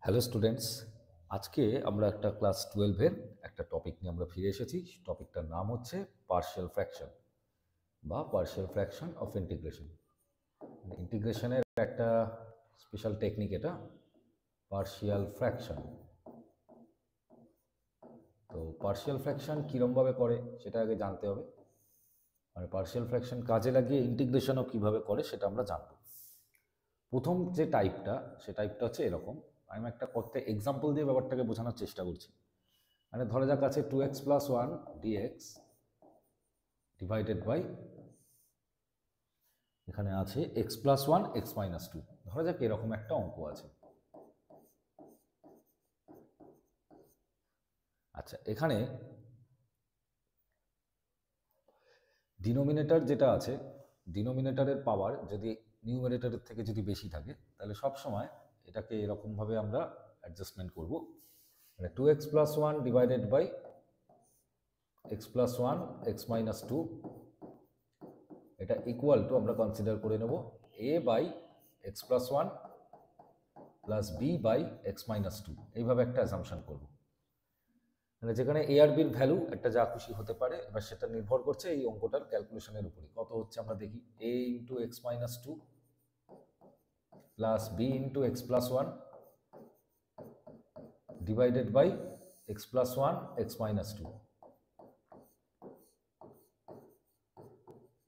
Hello students, আজকে আমরা একটা ক্লাস 12-এর একটা টপিক নিয়ে আমরা ফিরে এসেছি। টপিকটার নাম হচ্ছে পার্শিয়াল ফ্র্যাকশন বা পার্শিয়াল ফ্র্যাকশন অফ ইন্টিগ্রেশন। ইন্টিগ্রেশনের একটা স্পেশাল টেকনিক এটা, পার্শিয়াল ফ্র্যাকশন। তো পার্শিয়াল ফ্র্যাকশন কীরমভাবে করে সেটা আগে জানতে হবে, মানে পার্শিয়াল ফ্র্যাকশন কাজে লাগিয়ে ইন্টিগ্রেশনও কীভাবে করে সেটা আমরা জানব। প্রথম যে টাইপটা, সে টাইপটা হচ্ছে এরকম। আমি একটা করতে এক্সাম্পল দিয়ে ব্যাপারটাকে বোঝানোর চেষ্টা করছি। মানে ধরা যাক আছে 2x + 1 dx ডিভাইডেড বাই, এখানে আছে x + 1 x - 2। ধরা যাক এরকম একটা অঙ্ক আছে। আচ্ছা, এখানে ডিনোমিনেটর যেটা আছে, ডিনোমিনেটরের পাওয়ার যদি নিউমারেটরের থেকে যদি বেশি থাকে তাহলে সব সময় এটাকে এরকমভাবে আমরা অ্যাডজাস্টমেন্ট করব। মানে 2x + 1 divided by x + 1 x - 2, এটা ইকুয়াল টু আমরা কনসিডার করে নেব a by x + 1 plus b by x - 2, এইভাবে একটা অ্যাসাম্পশন করব। মানে যেখানে a আর b এর ভ্যালু একটা যা খুশি হতে পারে, এবার সেটা নির্ভর করছে এই অঙ্কটার ক্যালকুলেশনের উপরে কত হচ্ছে আমরা দেখি। a into x - 2 plus b into x + 1 divided by x + 1 x - 2,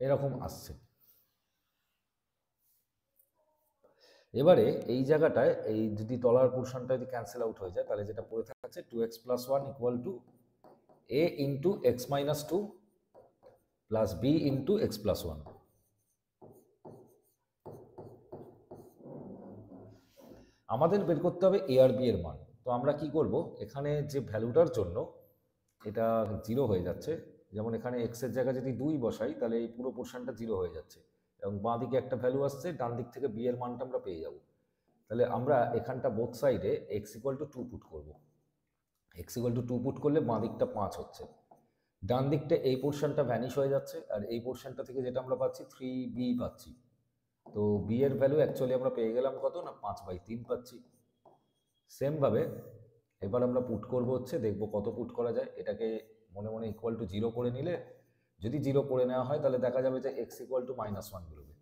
এরকম আসছে। এবারে এই জায়গাটায় এই যদি তলার পোর্শনটা যদি ক্যান্সেল আউট হয়ে যায় তাহলে যেটা পড়ে থাকছে 2x + 1 equal to a into x - 2 plus b into x + 1। আমাদের বের করতে হবে a আর b এর মান। তো আমরা কি করব, এখানে যে ভ্যালুটার জন্য এটা 0 হয়ে যাচ্ছে, যেমন এখানে x এর জায়গায় যদি 2 বসাই তাহলে এই পুরো পোর্শনটা 0 হয়ে যাচ্ছে এবং বাঁ দিকে একটা ভ্যালু আসছে, ডান দিক থেকে b এর মানটা আমরা পেয়ে যাব। তাহলে আমরা এখানটা বোথ সাইডে x = 2 পুট করব। x = 2 পুট করলে বাঁ দিকটা 5 হচ্ছে, ডান দিকটা এই পোর্শনটা ভ্যানিশ হয়ে যাচ্ছে, আর এই পোর্শনটা থেকে যেটা আমরা পাচ্ছি 3b পাচ্ছি। তো b এর ভ্যালু অ্যাকচুয়ালি আমরা পেয়ে গেলাম কত না, 5/3 পাচ্ছি। সেমভাবে এবার আমরা পুট করব হচ্ছে, দেখব কত পুট করা যায়। এটাকে মনে মনে ইকুয়াল টু 0 করে নিলে, যদি 0 করে নেওয়া হয় তাহলে দেখা যাবে যে x = -1 বেরোবে।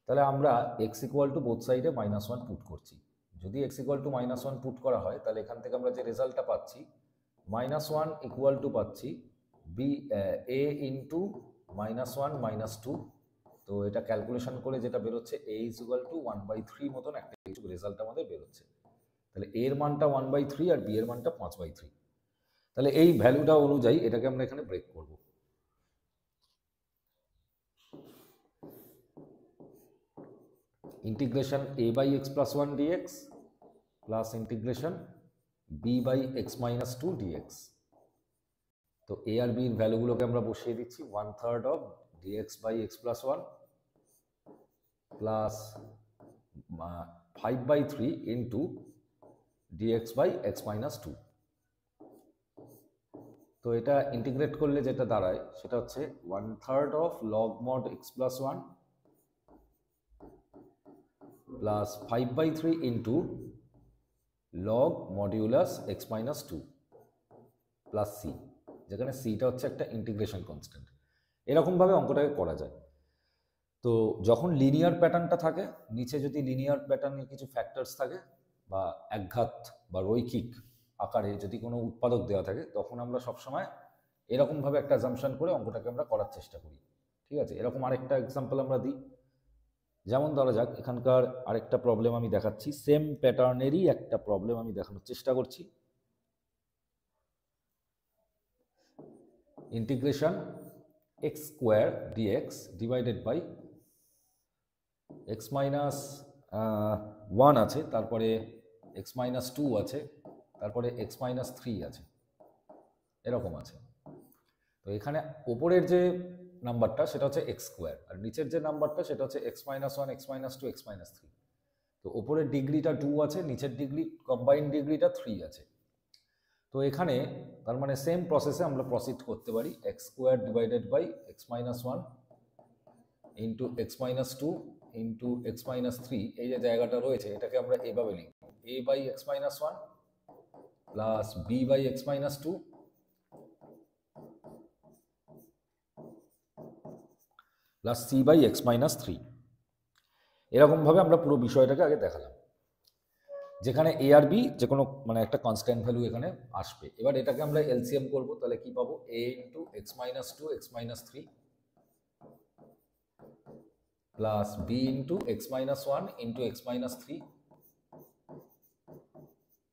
তাহলে আমরা x = বোথ সাইডে -1 পুট করছি। যদি x = -1 পুট করা হয় তাহলে এখান থেকে আমরা যে রেজাল্টটা পাচ্ছি, -1 ইকুয়াল টু পাচ্ছি b a ইন্টু -1 - 2। তো এটা ক্যালকুলেশন করে যেটা বেরোচ্ছে a = 1/3 মতন একটা কিছু রেজাল্ট আমাদের বেরোচ্ছে। তাহলে a এর মানটা 1/3 আর b এর মানটা 5/3। তাহলে এই ভ্যালুটা অনুযায়ী এটাকে আমরা এখানে ব্রেক করব। Integration a by x + 1 dx plus integration b by x - 2 dx। তো a আর b এর ভ্যালুগুলোকে আমরা বসিয়ে দিচ্ছি, 1/3 অফ dx বাই x + 1 প্লাস 5/3 ইন্টু dx বাই x - 2। তো এটা ইন্টিগ্রেট করলে যেটা দাঁড়ায় সেটা হচ্ছে 1/3 অফ log mod x + 1 প্লাস 5/3 into log modulus x - 2 plus c, যেখানে সিটা হচ্ছে একটা ইন্টিগ্রেশন কনস্ট্যান্ট। এরকমভাবে অঙ্কটাকে করা যায়। তো যখন লিনিয়ার প্যাটার্নটা থাকে, নিচে যদি লিনিয়ার প্যাটার্নের কিছু ফ্যাক্টরস থাকে বা একঘাত বা রৈখিক আকারে যদি কোনো উৎপাদক দেওয়া থাকে, তখন আমরা সবসময় এরকমভাবে একটা অ্যাজাম্পশন করে অঙ্কটাকে আমরা করার চেষ্টা করি। ঠিক আছে, এরকম আরেকটা এক্সাম্পল আমরা দিই। যেমন ধরা যাক এখানকার আরেকটা প্রবলেম আমি দেখাচ্ছি, সেম প্যাটার্নেরই একটা প্রবলেম আমি দেখানোর চেষ্টা করছি। Integration x² dx divided by x - 1 আছে, তারপরে x - 2 আছে, তারপরে x - 3 আছে, এরকম আছে। তো এখানে ওপরের যে নাম্বারটা সেটা হচ্ছে x², আর নিচের যে নাম্বারটা সেটা হচ্ছে x - 1 x - 2 x - 3। তো ওপরের ডিগ্রিটা 2 আছে, নিচের ডিগ্রি কম্বাইন্ড ডিগ্রিটা 3 আছে। তো এখানে তার মানে সেম প্রসেসে আমরা প্রসিড করতে পারি, x² divided by x - 1 into x - 2 into x - 3। এই যে জায়গাটা রয়েছে এটাকে আমরা এভাবে লিখব, a by x minus 1 plus b by x minus 2 plus c by x minus 3। এরকমভাবে আমরা পুরো বিষয়টাকে আগে দেখালাম, যেখানে a আর b যে কোনো মানে একটা কনস্ট্যান্ট ভ্যালু এখানে আসবে। এবার এটাকে আমরা এলসিএম করব, তাহলে কি পাবো, a into x minus 2 X minus 3 plus b into x minus 1 into x minus 3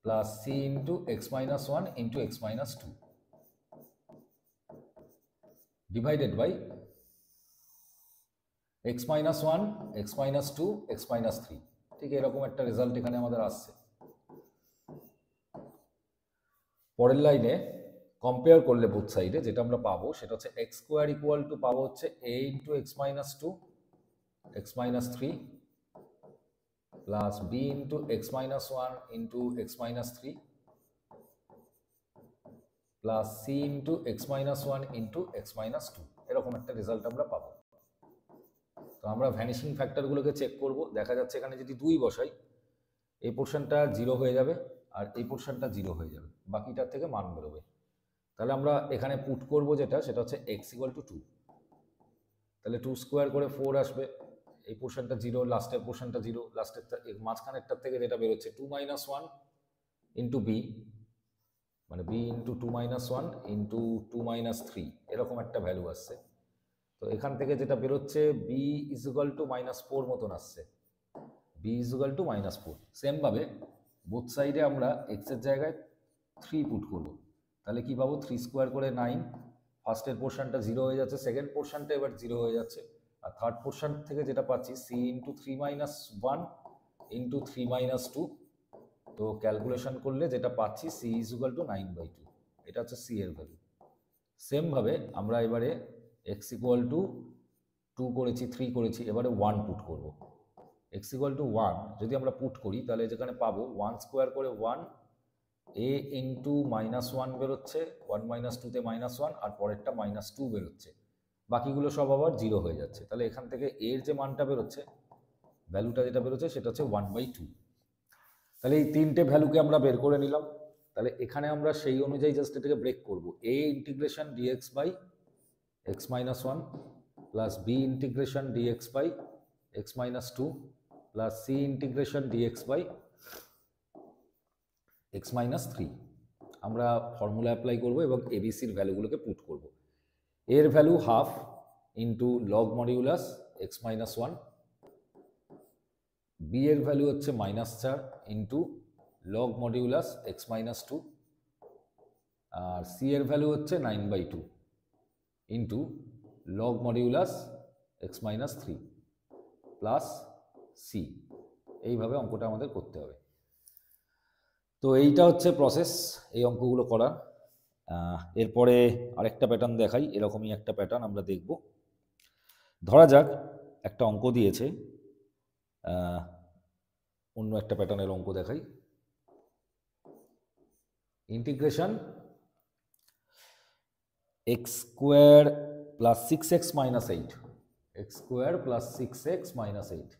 plus c into x minus 1 into x minus 2 divided by x minus 1, x minus 2, x minus 3। ঠিক এরকম একটা result এখানে আমাদের আসছে। পরের লাইনে compare করলে both সাইডে যেটা আমরা পাবো সেটা হচ্ছে x স্কোয়ার ইকুয়াল টু পাবো হচ্ছে a into x minus 2 X minus 3 plus b into x minus 1 into x minus 3 plus c into x minus 1 into x minus 2। এরকম একটা রেজাল্ট আমরা পাবো। তো আমরা ভ্যানিশিং ফ্যাক্টরগুলোকে চেক করব। দেখা যাচ্ছে এখানে যদি 2 বসাই, এই পোর্শনটা 0 হয়ে যাবে আর এই পোর্শনটা 0 হয়ে যাবে, বাকিটার থেকে মান বেরোবে। তাহলে আমরা এখানে পুট করব যেটা, সেটা হচ্ছে x ইকুয়াল টু 2। তাহলে 2 স্কোয়ার করে 4 আসবে, এই পোর্শনটা 0, লাস্টের পোর্শনটা 0, লাস্টের মাঝখানেরটার থেকে যেটা বেরোচ্ছে 2 মাইনাস 1 ইন্টু বি, মানে b into 2 minus 1 into 2 minus 3, এরকম একটা ভ্যালু আসছে। তো এখান থেকে যেটা বেরোচ্ছে b ইজ ইকুয়াল টু -4 মতন আসছে, b ইজ ইকুয়াল টু -4। সেমভাবে বোথ সাইডে আমরা x এর জায়গায় 3 পুট করব, তাহলে কি পাবো, 3 স্কোয়ার করে 9, ফার্স্টের পোর্শনটা 0 হয়ে যাচ্ছে, সেকেন্ড পোর্শনটা এবার 0 হয়ে যাচ্ছে, আর থার্ড পোর্শন থেকে যেটা পাচ্ছি c into 3 minus 1 into 3 minus 2। তো ক্যালকুলেশন করলে যেটা পাচ্ছি c ইজ ইকুয়াল টু 9/2, এটা হচ্ছে c এর ভ্যালু। সেমভাবে আমরা এবারে x ইকুয়াল টু 2 করেছি, 3 করেছি, এবারে 1 পুট করব। x ইকুয়াল টু 1 যদি আমরা পুট করি তাহলে যেখানে পাবো 1 স্কোয়ার করে 1, a ইন্টু -1 বেরোচ্ছে, 1 মাইনাস 2তে -1, আর পরেরটা -2 বেরোচ্ছে, বাকিগুলো সব আবার 0 হয়ে যাচ্ছে। তাহলে এখান থেকে এর যে মানটা বেরোচ্ছে, ভ্যালুটা যেটা বেরোচ্ছে সেটা হচ্ছে 1/2। তাহলে এই তিনটে ভ্যালুকে আমরা বের করে নিলাম। তাহলে এখানে আমরা সেই অনুযায়ী জাস্ট এটাকে ব্রেক করব, a integration dx by x minus 1 plus b integration dx by x minus 2 plus c integration dx by x minus 3। আমরা ফর্মুলা অ্যাপ্লাই করব এবং এবিসির ভ্যালুগুলোকে পুট করব। এর value half into log modulus x minus 1, b এর value হচ্ছে -4 into log modulus x minus 2, আর c এর value হচ্ছে 9/2 into log modulus x minus 3 plus c। এইভাবে অঙ্কটা আমাদের করতে হবে। তো এইটা হচ্ছে প্রসেস এই অঙ্কগুলো করার। এরপরে আরেকটা প্যাটার্ন দেখাই, এরকমই একটা প্যাটার্ন আমরা দেখব। ধরা যাক একটা অঙ্ক দিয়েছে, অন্য একটা প্যাটার্নের অঙ্ক দেখাই। Integration x square plus 6x minus 8, x square plus 6x minus 8,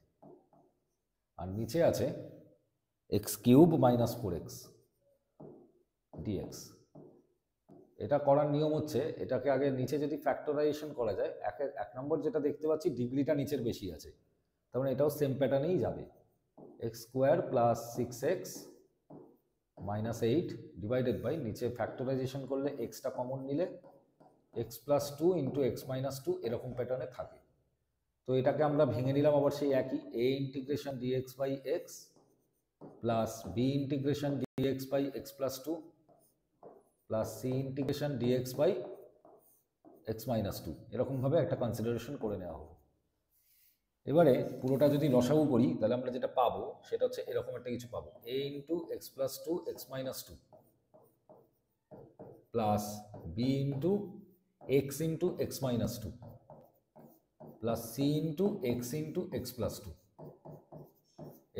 আর নিচে আছে x cube minus 4x dx। এটা করার নিয়ম হচ্ছে, এটাকে আগে নিচে যদি ফ্যাক্টরাইজেশন করা যায়, এক নম্বর যেটা দেখতে পাচ্ছি ডিগ্রিটা নিচের বেশি আছে, তার মানে এটাও সেম প্যাটার্নেই যাবে। x square plus 6x minus 8 divided by, নিচে ফ্যাক্টরাইজেশন করলে এক্সটা কমন নিলে x plus 2 into x minus 2, এরকম প্যাটার্নে থাকে। তো এটাকে আমরা ভেঙে নিলাম আবার সেই একই, a integration dx by x plus b integration dx by x plus 2 plus c integration dx by x minus 2, এরকমভাবে একটা কনসিডারেশন করে নেওয়া হলো। এবারে পুরোটা যদি লসাগু করি তাহলে আমরা যেটা পাবো সেটা হচ্ছে এরকম একটা কিছু পাবো, a into x plus 2 X minus 2 plus b into x into x minus 2 plus c into x into x plus 2।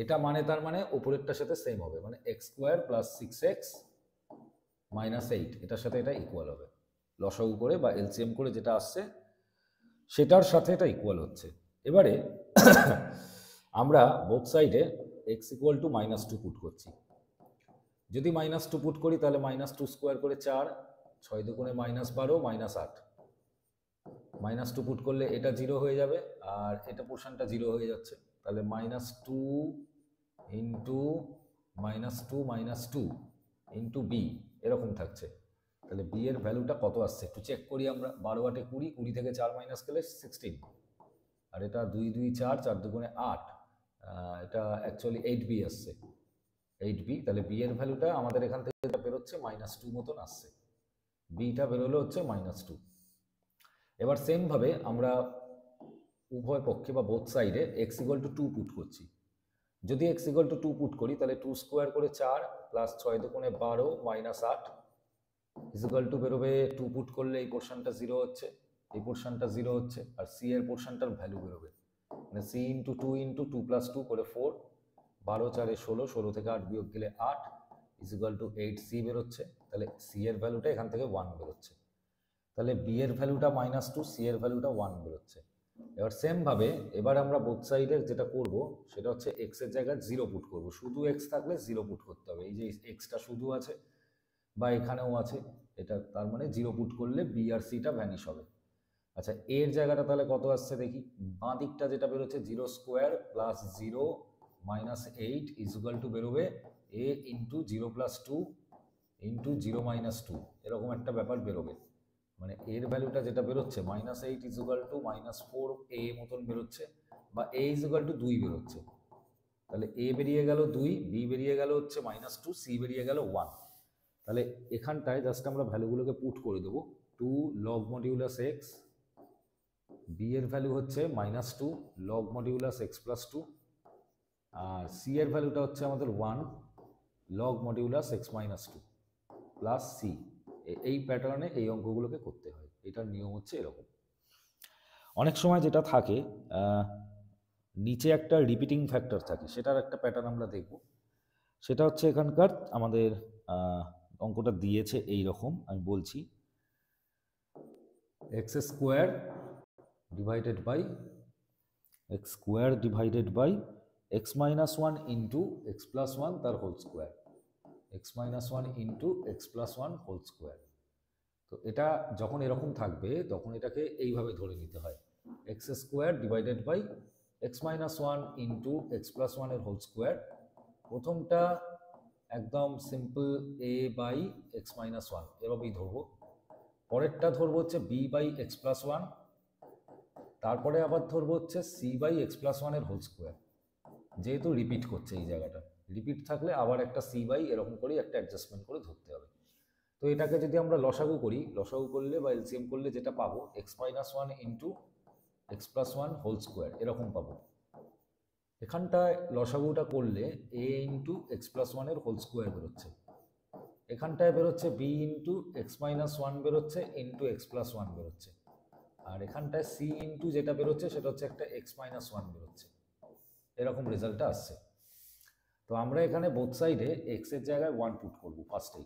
এটা মানে তার মানে ওপরেরটার সাথে সেম হবে, মানে x square plus 6x minus 8, এটার সাথে এটা ইকুয়াল হবে। লসাগু করে বা এলসিএম করে যেটা আসছে সেটার সাথে এটা ইকুয়াল হচ্ছে। এবারে আমরা বোথ সাইডে এক্স ইকুয়াল টু -2 পুট করছি। যদি -2 পুট করি তাহলে -2 স্কোয়ার করে 4, 6 দুগুণে -12 -8। -2 পুট করলে এটা 0 হয়ে যাবে আর এটা পোর্শনটা 0 হয়ে যাচ্ছে, তাহলে -2 ইন্টু -2 ইন্টু বি এরকম থাকছে। তাহলে বি এর ভ্যালুটা কত আসছে একটু চেক করি আমরা। 12 8 20, 20 থেকে 4 মাইনাস গেলে 16, আর এটা 2 2 4, 4 দুগুণে 8, এটা অ্যাকচুয়ালি 8b আসছে, 8b। তাহলে বি এর ভ্যালুটা আমাদের এখান থেকে যেটা বেরোচ্ছে -2 মতন আসছে, বিটা বেরোলো হচ্ছে -2। এবার সেম ভাবে আমরা উভয় পক্ষে বা বোথ সাইডে x ইকুয়াল টু 2 পুট করছি। যদি x ইকুয়াল টু 2 পুট করি তাহলে 2 স্কোয়ার করে 4 প্লাস 6 দুগুণে 12 -8 ইকুয়াল টু বেরোবে 2 পুট করলে এই পোর্শনটা 0 হচ্ছে, এই পোর্শনটা 0 হচ্ছে, আর c এর পোর্শনটার ভ্যালু বেরোবে, মানে c ইন্টু 2 ইন্টু 2 প্লাস 2 করে 4, 12 4 16, 16 থেকে 8 বিয়োগ গেলে 8 ইকুয়াল টু 8c বেরোচ্ছে। তাহলে c এর ভ্যালুটা এখান থেকে 1 বেরোচ্ছে। তাহলে b এর ভ্যালুটা -2, c এর ভ্যালুটা 1 বেরোচ্ছে। এবার সেম ভাবে এবার আমরা বোথ সাইডে যেটা করব সেটা হচ্ছে x এর জায়গায় 0 পুট করব। শুধু x থাকলে 0 পুট করতে হবে, এই যে xটা শুধু আছে বা এখানেও আছে, এটা তার মানে 0 পুট করলে b আর c টা ভ্যানিশ হবে। আচ্ছা, এর জায়গাটা তাহলে কত আসছে দেখি। বাঁ দিকটা যেটা বেরোচ্ছে 0 square plus 0 minus 8 equal to বেরোবে a into 0 plus 2 into 0 minus 2, এরকম একটা ব্যাপার বেরোবে। মানে এর ভ্যালুটা যেটা বেরোচ্ছে -8 ইকুয়াল টু -4a মতন বেরোচ্ছে, বা a ইকুয়াল টু 2 বেরোচ্ছে। তাহলে a বেরিয়ে গেল 2, b বেরিয়ে গেল হচ্ছে -2, c বেরিয়ে গেল 1। তাহলে এখানটায় জাস্ট আমরা ভ্যালুগুলোকে পুট করে দেবো। 2 লগ মডিউলাস x, b এর ভ্যালু হচ্ছে -2 লগ মডিউলাস x প্লাস 2, আর c এর ভ্যালুটা হচ্ছে আমাদের 1 log modulus x minus 2 plus c। এই প্যাটার্নে এই অঙ্কগুলোকে করতে হয়, এটার নিয়ম হচ্ছে এরকম। অনেক সময় যেটা থাকে নিচে একটা রিপিটিং ফ্যাক্টর থাকে, সেটার একটা প্যাটার্ন আমরা দেখব। সেটা হচ্ছে এখানকার আমাদের অঙ্কটা দিয়েছে এই রকম, আমি বলছি x square divided by x minus 1 into x plus 1 তার whole square, x minus 1 into x plus 1 whole square. তো এটা যখন এরকম থাকবে তখন এটাকে এইভাবে ধরে নিতে হয়, x square divided by x minus 1 into x plus 1 এর হোল স্কোয়ার। প্রথমটা একদম simple a by x minus 1 এভাবেই ধরবো, পরেরটা ধরবো হচ্ছে b বাই x প্লাস 1, তারপরে আবার ধরবো হচ্ছে c বাই x প্লাস 1 এর হোল স্কোয়ার। যেহেতু রিপিট করছে এই জায়গাটা, রিপিট থাকলে আবার একটা c বাই এরকম করেই একটা অ্যাডজাস্টমেন্ট করে ধরতে হবে। তো এটাকে যদি আমরা লসাগু করি, লসাগু করলে বা এলসিএম করলে যেটা পাবো x minus 1 into x plus 1 whole square এরকম পাবো। এখানটায় লসাগুটা করলে a ইন্টু x প্লাস 1 এর হোল স্কোয়ার বেরোচ্ছে, এখানটায় বেরোচ্ছে b ইন্টু x মাইনাস 1 বেরোচ্ছে ইন্টু x প্লাস 1 বেরোচ্ছে, আর এখানটায় c ইন্টু যেটা বেরোচ্ছে সেটা হচ্ছে একটা x মাইনাস 1 বেরোচ্ছে, এরকম রেজাল্টটা আসছে। তো আমরা এখানে বোথ সাইডে x এর জায়গায় 1 পুট করবো ফার্স্টেই।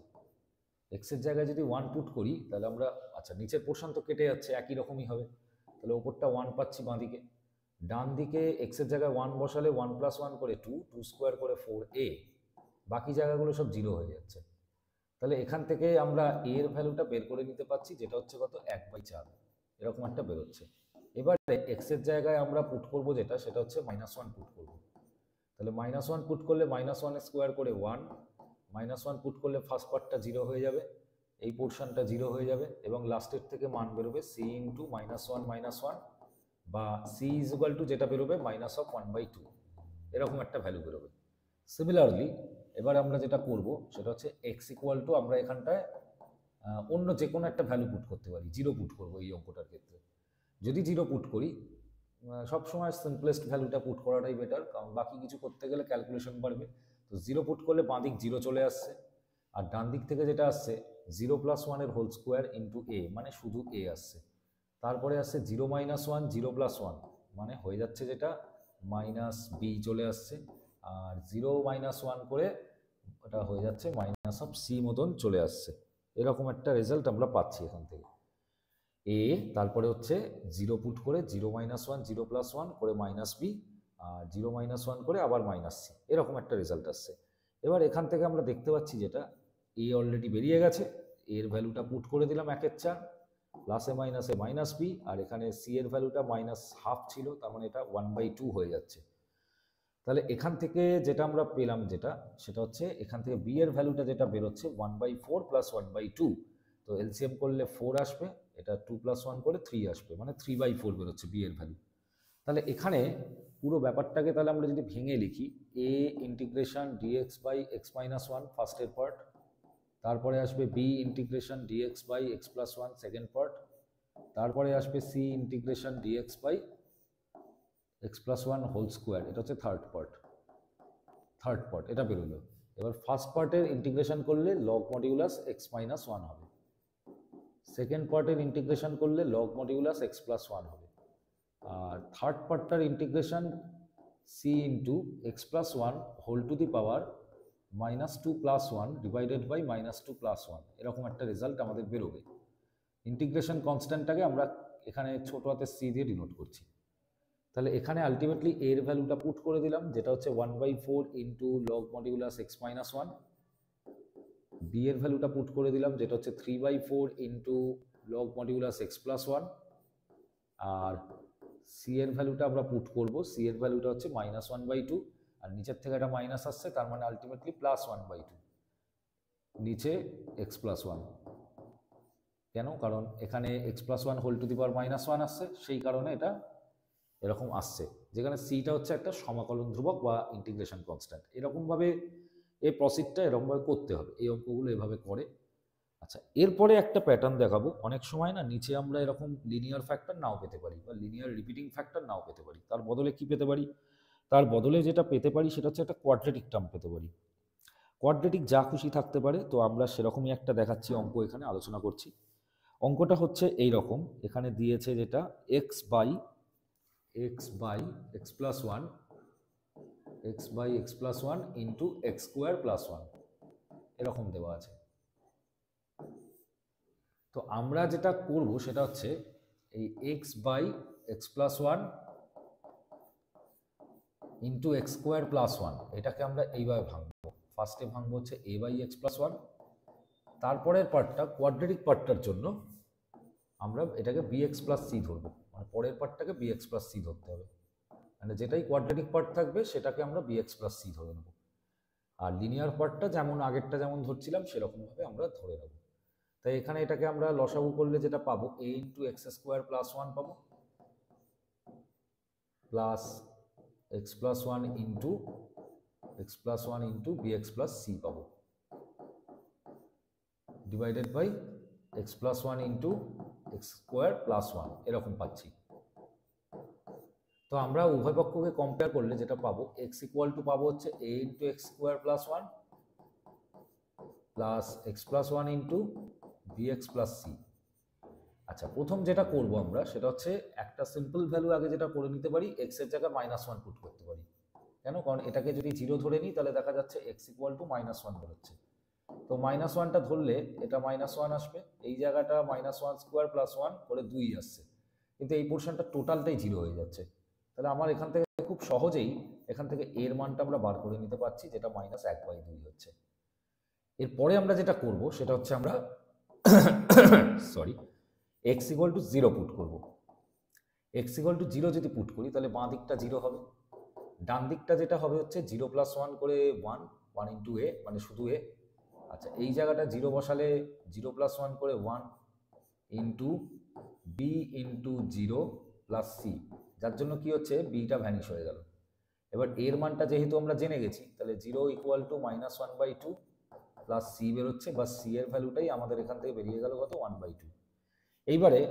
x এর জায়গায় যদি 1 পুট করি তাহলে আমরা, আচ্ছা নিচের পোর্শন তো কেটে যাচ্ছে, একই রকমই হবে, তাহলে ওপরটা 1 পাচ্ছি বাঁ দিকে, ডান দিকে x এর জায়গায় 1 বসালে 1 প্লাস 1 করে 2, 2 স্কোয়ার করে 4a, বাকি জায়গাগুলো সব 0 হয়ে যাচ্ছে। তাহলে এখান থেকে আমরা a এর ভ্যালুটা বের করে নিতে পারছি, যেটা হচ্ছে কত 1/4, এরকম একটা বেরোচ্ছে। এবারে x এর জায়গায় আমরা পুট করব যেটা, সেটা হচ্ছে -1 পুট করব। তাহলে -1 পুট করলে -1 স্কোয়ার করে 1, -1 পুট করলে ফার্স্ট পার্টটা 0 হয়ে যাবে, এই পোর্শনটা 0 হয়ে যাবে, এবং লাস্টের থেকে মান বেরোবে c ইন্টু -1 বা c ইজ ইকুয়াল টু যেটা বেরোবে -1/2, এরকম একটা ভ্যালু বেরোবে। সিমিলারলি এবার আমরা যেটা করব সেটা হচ্ছে x ইকুয়াল টু, আমরা এখানটায় অন্য যে কোনো একটা ভ্যালু পুট করতে পারি, 0 পুট করবো এই অঙ্কটার ক্ষেত্রে। যদি 0 পুট করি, সবসময় সিম্পলেস্ট ভ্যালুটা পুট করাটাই বেটার, কারণ বাকি কিছু করতে গেলে ক্যালকুলেশন বাড়বে। তো 0 পুট করলে বাঁ দিক 0 চলে আসছে, আর ডান দিক থেকে যেটা আসছে 0 প্লাস 1 এর হোল স্কোয়ার ইন্টু a, মানে শুধু a আসছে। তারপরে আসছে 0 মাইনাস 1, 0 প্লাস 1, মানে হয়ে যাচ্ছে যেটা মাইনাস b চলে আসছে, আর 0 মাইনাস 1 করে ওটা হয়ে যাচ্ছে মাইনাস অফ c মতন চলে আসছে। এরকম একটা রেজাল্ট আমরা পাচ্ছি এখান থেকে a, তারপরে হচ্ছে 0 পুট করে 0 মাইনাস 1, 0 প্লাস 1 করে মাইনাস b, আর 0 - 1 করে আবার -c, এরকম একটা রেজাল্ট আসছে। এবার এখান থেকে আমরা দেখতে পাচ্ছি যেটা a অলরেডি বেরিয়ে গেছে, এর ভ্যালুটা পুট করে দিলাম 1/4, প্লাসে মাইনাসে -b, আর এখানে c এর ভ্যালুটা -1/2 ছিল, তার মানে এটা 1/2 হয়ে যাচ্ছে। তাহলে এখান থেকে যেটা আমরা পেলাম সেটা হচ্ছে এখান থেকে b এর ভ্যালুটা যেটা বেরোচ্ছে 1/4 + 1/2, তো এলসিএম করলে 4 আসবে, এটা 2 + 1 করে 3 আসবে, মানে 3/4 বেরোচ্ছে b এর ভ্যালু। তাহলে এখানে পুরো ব্যাপারটাকে তাহলে আমরা যদি ভেঙে লিখি, a ইন্টিগ্রেশন dx/x-1 ফার্স্টের পার্ট, তারপরে আসবে b integration dx/x+1 second part, তারপরে আসবে c integration dx/x+1 whole square, এটা হচ্ছে থার্ড পার্ট, এটা বেরোলো। এবার ফার্স্ট পার্টের ইন্টিগ্রেশন করলে লগ মডিউলাস x-1 হবে, সেকেন্ড পার্টের ইন্টিগ্রেশন করলে লগ মডিউলাস x+1 হবে, আর থার্ড পার্টটার integration c into x+1 whole to the power -2 + 1 divided by -2 + 1, এরকম একটা রেজাল্ট আমাদের বেরোবে। ইন্টিগ্রেশন কনস্ট্যান্টটাকে আমরা এখানে ছোট হাতের c দিয়ে ডিনোট করছি। তাহলে এখানে আলটিমেটলি এর ভ্যালুটা পুট করে দিলাম, যেটা হচ্ছে 1/4 into log modulus x-1, b এর ভ্যালুটা পুট করে দিলাম, যেটা হচ্ছে 3/4 ইন্টু লগ মডিউলাস x+1, আর c এর ভ্যালুটা আমরা পুট করব, c এর ভ্যালুটা হচ্ছে -1/2, আর নিচের থেকে একটা মাইনাস আসছে, তার মানে আলটিমেটলি +1/2, নিচে x+1। কেন? কারণ এখানে x+1 হোল টু দি পাওয়ার -1 আসছে, সেই কারণে এটা এরকম আসছে, যেখানে সিটা হচ্ছে একটা সমাকলন ধ্রুবক বা ইন্টিগ্রেশন কনস্ট্যান্ট। এরকমভাবে এই প্রসিডটা এরকমভাবে করতে হবে, এই অঙ্কগুলো এভাবে করে। আচ্ছা, এরপরে একটা প্যাটার্ন দেখাবো। অনেক সময় না নিচে আমরা এরকম লিনিয়ার ফ্যাক্টর নাও পেতে পারি বা লিনিয়ার রিপিটিং ফ্যাক্টর নাও পেতে পারি, তার বদলে কি পেতে পারি? তার বদলে যেটা পেতে পারি সেটা হচ্ছে একটা কোয়াড্রেটিক টার্ম পেতে পারি। কোয়াড্রেটিক যা খুশি থাকতে পারে, তো আমরা সেরকমই একটা দেখাচ্ছি অঙ্ক, এখানে আলোচনা করছি। অঙ্কটা হচ্ছে এই রকম, এখানে দিয়েছে যেটা x by x+1 into x² + 1, এরকম দেওয়া আছে। তো আমরা যেটা করব সেটা হচ্ছে এই x/x+1 ইন্টু x² + 1, এটাকে আমরা এইভাবে ভাঙবো। ফার্স্টে ভাঙবো হচ্ছে a/x+1, তারপরের পার্টটা কোয়াড্রেটিক পার্টটার জন্য আমরা এটাকে bx + c ধরবো, মানে পরের পার্টটাকে bx + c ধরতে হবে, মানে যেটাই কোয়াড্রেটিক পার্ট থাকবে সেটাকে আমরা bx + c ধরে নেব, আর লিনিয়ার পার্টটা যেমন আগেরটা যেমন ধরছিলাম সেরকমভাবে আমরা ধরে নেব। তাই এখানে এটাকে আমরা লসাগু করলে যেটা পাবো a ইন্টু x² + 1 পাবো, plus x+1 into bx + c পাবো, divided by x+1 into x² + 1, এরকম পাচ্ছি। তো আমরা উভয় পক্ষকে কম্পেয়ার করলে যেটা পাবো, x পাবো হচ্ছে a into x² + 1 plus x+1 into bx + c। আচ্ছা, প্রথম যেটা করব আমরা সেটা হচ্ছে একটা সিম্পল ভ্যালু আগে যেটা করে নিতে পারি, x এর জায়গায় -1 পুট করতে পারি। কেন? কারণ এটাকে যদি 0 ধরে নিই তাহলে দেখা যাচ্ছে x -1 বেরোচ্ছে, তো -1টা ধরলে এটা -1 আসবে, এই জায়গাটা -1² + 1 করে 2 আসছে, কিন্তু এই পোর্শনটা টোটালটাই 0 হয়ে যাচ্ছে। তাহলে আমার এখান থেকে খুব সহজেই এখান থেকে এর মানটা আমরা বার করে নিতে পারছি, যেটা -1/2 হচ্ছে। এরপরে আমরা যেটা করব সেটা হচ্ছে আমরা সরি x = 0 পুট করব। x = 0 যদি পুট করি তাহলে বাঁ দিকটা 0 হবে, ডান দিকটা যেটা হবে হচ্ছে 0 + 1 করে 1 ইন্টু a, মানে শুধু a। আচ্ছা, এই জায়গাটা 0 বসালে 0 + 1 করে 1 into b into 0 plus c, যার জন্য কি হচ্ছে bটা ভ্যানিশ হয়ে গেল। এবার এর মানটা যেহেতু আমরা জেনে গেছি, তাহলে 0 = -1/2 প্লাস c বেরোচ্ছে, বা c এর ভ্যালুটাই আমাদের এখান থেকে বেরিয়ে গেল কত, 1/2। এইবারে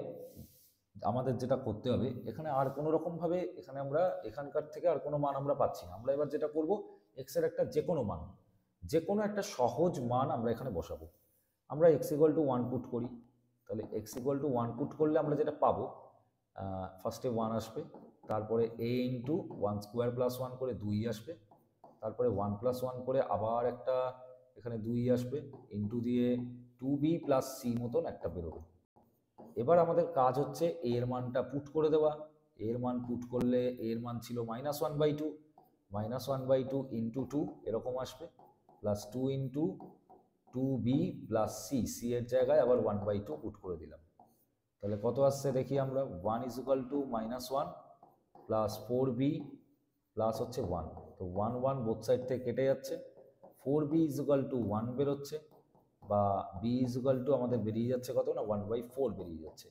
আমাদের যেটা করতে হবে, এখানে আর কোনো রকমভাবে এখানে আমরা এখানকার থেকে আর কোনো মান আমরা পাচ্ছি না। আমরা এবার যেটা করব, x এর একটা যে কোনো একটা সহজ মান আমরা এখানে বসাবো। আমরা x = 1 পুট করি, তাহলে x = 1 পুট করলে আমরা যেটা পাবো, ফার্স্টে 1 আসবে, তারপরে a ইন্টু 1² + 1 করে 2 আসবে, তারপরে 1 + 1 করে আবার একটা এখানে 2 আসবে, ইন্টু দিয়ে 2b + c মতন একটা বেরোবে। এবার আমাদের কাজ হচ্ছে এর মানটা পুট করে দেওয়া, এর মান পুট করলে এর মান ছিল -1/2, -1/2 ইন্টু 2 এরকম আসবে, plus 2 into 2b plus C এর জায়গায় আবার 1/2 পুট করে দিলাম। তাহলে কত আসছে দেখি আমরা, 1 = -1 প্লাস 4b প্লাস হচ্ছে 1, তো 1 1 বোথ সাইড থেকে কেটে যাচ্ছে, 4b = 1 বেরোচ্ছে, বা b = আমাদের বেরিয়ে যাচ্ছে কত না 1/4 বেরিয়ে যাচ্ছে।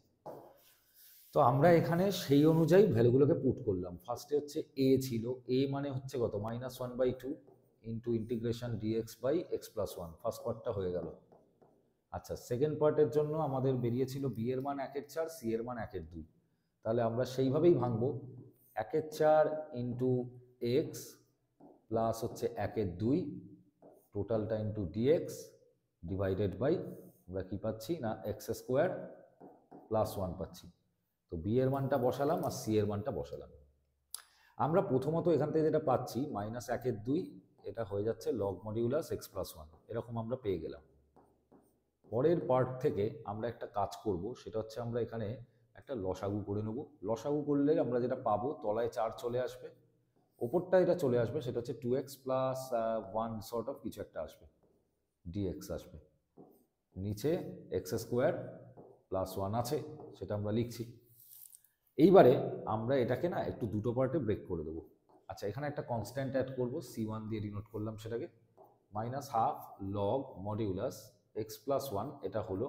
তো আমরা এখানে সেই অনুযায়ী ভ্যালুগুলোকে পুট করলাম। ফার্স্টে হচ্ছে a ছিল, a মানে হচ্ছে কত -1/2 ইন্টু ইন্টিগ্রেশন dx/x+1, ফার্স্ট পার্টটা হয়ে গেল। আচ্ছা, সেকেন্ড পার্টের জন্য আমাদের বেরিয়েছিল b এর মান 1/4, c এর মান 1/2, তাহলে আমরা সেইভাবেই ভাঙবো, 1/4 ইন্টু এক্স প্লাস হচ্ছে 1/2 টোটালটা ইন্টু ডিএক্স ডিভাইডেড বাই আমরা কি পাচ্ছি না x² প্লাস 1 পাচ্ছি। তো বি এর মানটা বসালাম আর সি এর মানটা বসালাম। আমরা প্রথমত এখান থেকে যেটা পাচ্ছি -1/2, এটা হয়ে যাচ্ছে লগ মডিউলাস x+1, এরকম আমরা পেয়ে গেলাম। পরের পার্ট থেকে আমরা একটা কাজ করব, সেটা হচ্ছে আমরা এখানে একটা লসাগু করে নেব। লসাগু করলে আমরা যেটা পাবো, তলায় 4 চলে আসবে, ওপরটা এটা চলে আসবে, সেটা হচ্ছে 2x প্লাস 1 সর্ট অফ কিছু একটা আসবে, dx আসবে, নিচে x² প্লাস 1 আছে, সেটা আমরা লিখছি। এইবারে আমরা এটাকে না একটু দুটো পার্টে ব্রেক করে দেবো। আচ্ছা, এখানে একটা কনস্ট্যান্ট অ্যাড করব, c1 দিয়ে ডিনোট করলাম সেটাকে, -12 লগ মডিউলাস x+1 এটা হলো।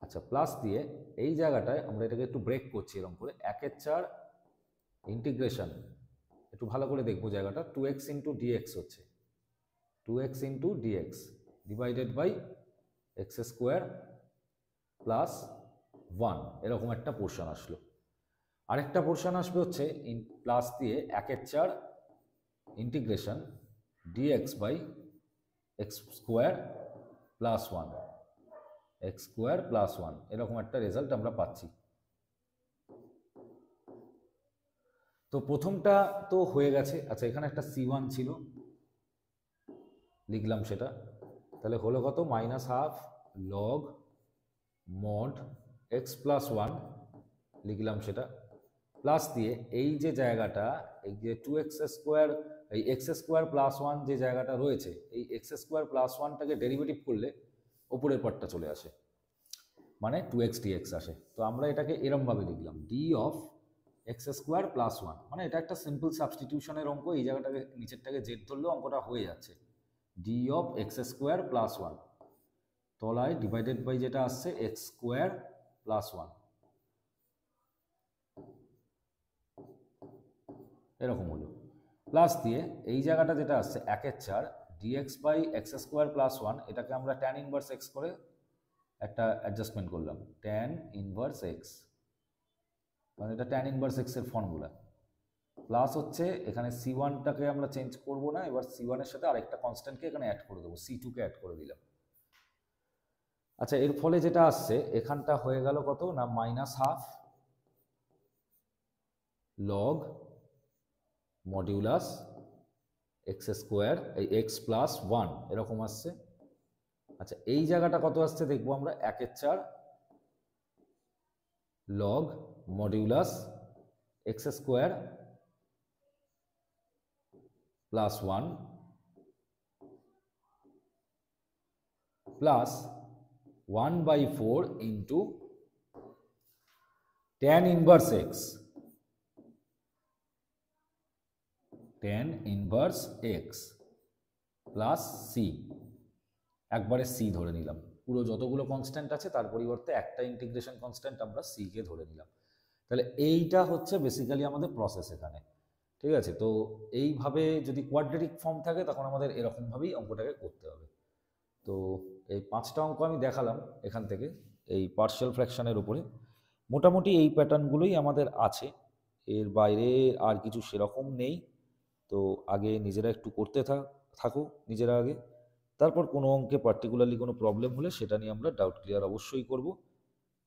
আচ্ছা, প্লাস দিয়ে এই জায়গাটায় আমরা এটাকে একটু ব্রেক করছি এরকম করে, 1/4 ইন্টিগ্রেশন, একটু ভালো করে দেখবো জায়গাটা, 2x ইন্টু ডিএক্স হচ্ছে, 2x into dx divided by x² plus 1, এরকম একটা পোর্শন আসলো। আরেকটা পোর্শন আসবে হচ্ছে প্লাস দিয়ে 1/4 integration dx/x² plus 1, x² plus 1, এরকম একটা রেজাল্ট আমরা পাচ্ছি। তো প্রথমটা তো হয়ে গেছে। আচ্ছা, এখানে একটা c1 ছিল, লিখলাম সেটা, তাহলে হলো কত -12 লগ মড x+1 লিখলাম সেটা, প্লাস দিয়ে এই যে জায়গাটা, এই যে 2x², এই x² প্লাস 1 যে জায়গাটা রয়েছে, এই x² প্লাস 1টাকে ডেরিভেটিভ করলে ওপরের পার্টটা চলে আসে, মানে 2x dx আসে। তো আমরা এটাকে এরমভাবে লিখলাম, d অফ x² প্লাস 1, মানে এটা একটা সিম্পল সাবস্টিটিউশনের অঙ্ক, এই জায়গাটাকে নিচেরটাকে জেড ধরলেও অঙ্কটা হয়ে যাচ্ছে, d অফ x² প্লাস 1, তলায় ডিভাইডেড বাই যেটা আসছে x² প্লাস 1, এরকম হলো। প্লাস দিয়ে এই জায়গাটা যেটা আসছে 1/4 dx/x² প্লাস 1, এটাকে আমরা tan ইনভার্স x করে একটা অ্যাডজাস্টমেন্ট করলাম, tan ইনভার্স x, মানে এটা tan ইনভার্স x এর ফর্মুলা। প্লাস হচ্ছে এখানে c1টাকে আমরা চেঞ্জ করব না, এবার c1 এর সাথে আরেকটা কনস্ট্যান্টকে এখানে অ্যাড করে দেবো, c2কে অ্যাড করে দিলাম। আচ্ছা, এর ফলে যেটা আসছে এখানটা হয়ে গেল কত না -12 লগ মডিউলাস x² এই x প্লাস 1 এরকম আসছে। আচ্ছা, এই জায়গাটা কত আসছে দেখবো আমরা, 1/4 log modulus x² plus 1 plus 1/4 into tan inverse x, tan inverse x plus c, একবারে c ধরে নিলাম, পুরো যতগুলো কনস্ট্যান্ট আছে তার পরিবর্তে একটা ইন্টিগ্রেশন কনস্ট্যান্ট আমরা c কে ধরে নিলাম। তাহলে এইটা হচ্ছে বেসিক্যালি আমাদের প্রসেস এখানে, ঠিক আছে। তো এইভাবে যদি কোয়াড্রেটিক ফর্ম থাকে তখন আমাদের এরকমভাবেই অঙ্কটাকে করতে হবে। তো এই 5টা অঙ্ক আমি দেখালাম এখান থেকে এই পার্শিয়াল ফ্র্যাকশনের উপরে, মোটামুটি এই প্যাটার্নগুলোই আমাদের আছে, এর বাইরে আর কিছু সেরকম নেই। তো আগে নিজেরা একটু করতে থাকো নিজেরা আগে, তারপর কোনো অঙ্কে পার্টিকুলারলি কোনো প্রবলেম হলে সেটা নিয়ে আমরা ডাউট ক্লিয়ার অবশ্যই করব।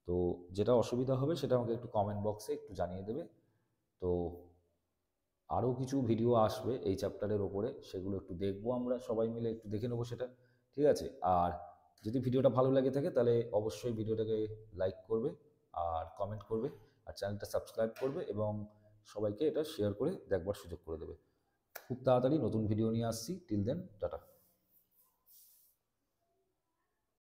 তো যেটা অসুবিধা হবে সেটা আমাকে একটু কমেন্ট বক্সে একটু জানিয়ে দেবে। তো আরও কিছু ভিডিও আসবে এই চ্যাপ্টারের ওপরে, সেগুলো একটু দেখবো, আমরা সবাই মিলে একটু দেখে নেবো সেটা, ঠিক আছে। আর যদি ভিডিওটা ভালো লাগে থাকে তাহলে অবশ্যই ভিডিওটাকে লাইক করবে আর কমেন্ট করবে, আর চ্যানেলটা সাবস্ক্রাইব করবে এবং সবাইকে এটা শেয়ার করে দেখবার সুযোগ করে দেবে। খুব তাড়াতাড়ি নতুন ভিডিও নিয়ে আসছি। Till then, tata.